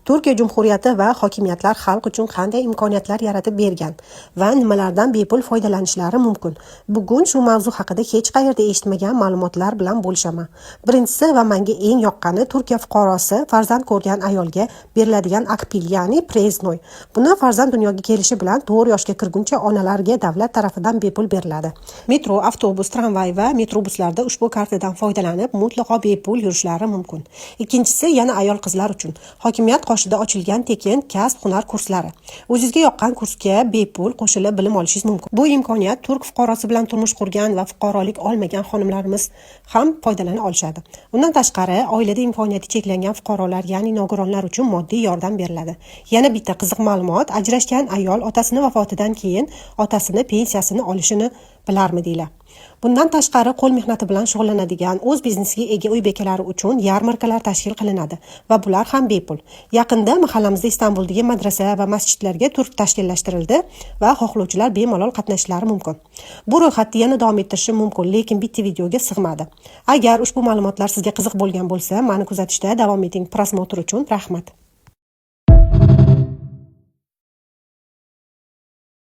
Turkiya Jumhuriyati va hokimiyatlar xalq uchun qanday imkoniyatlar yaratib bergan va nimalardan bepul foydalanishlari mumkin? Bugun shu mavzu haqida hech qayerda eshitmagan ma'lumotlar bilan bo'lishaman. Birinchisi va menga eng yoqqani Turkiya fuqarosi farzand ko'rgan ayolga beriladigan akpil, ya'ni preznoy. Buni farzand dunyoga kelishi bilan 4 yoshga kirguncha onalarga davlat tarafidan bepul beriladi. Metro, avtobus, tramvay va metrobuslarda ushbu kartadan foydalanib mutlaqo bepul yurishlari mumkin. Ikkinchisi yana ayol qizlar uchun. Hokimiyat qoshida ochilgan tekin kasb-hunar kurslari. O'zingizga yoqqan kursga bepul qo'shilib bilim olishingiz mumkin. Bu imkoniyat turk fuqarosi bilan turmush qurgan va fuqarolik olmagan xonimlarimiz ham foydalana olishadi. Undan tashqari, oilada imkoniyati cheklangan fuqarolar, ya'ni nogironlar uchun moddiy yordam beriladi. Yana bitta qiziq ma'lumot, ajrashgan ayol otasini vafotidan keyin otasini pensiyasini olishini bilarmidinglar? Bundan tashqari qo'l mehnati bilan shug'ullanadigan o'z biznesiga ega uy bekalari uchun yarmarkalar tashkil qilinadi va bular ham bepul. Yaqinda mahallamizda Istanbuldagi madrasa va masjidlarga tur tashkillashtirildi va xohlovchilar bemalol qatnashishlari mumkin. Bu ro'yxatni yana davom ettirishim mumkin, lekin bitta videoga sig'madi. Agar ushbu ma'lumotlar sizga qiziq bo'lgan bo'lsa, meni kuzatishda davom eting. Prosmotr uchun rahmat.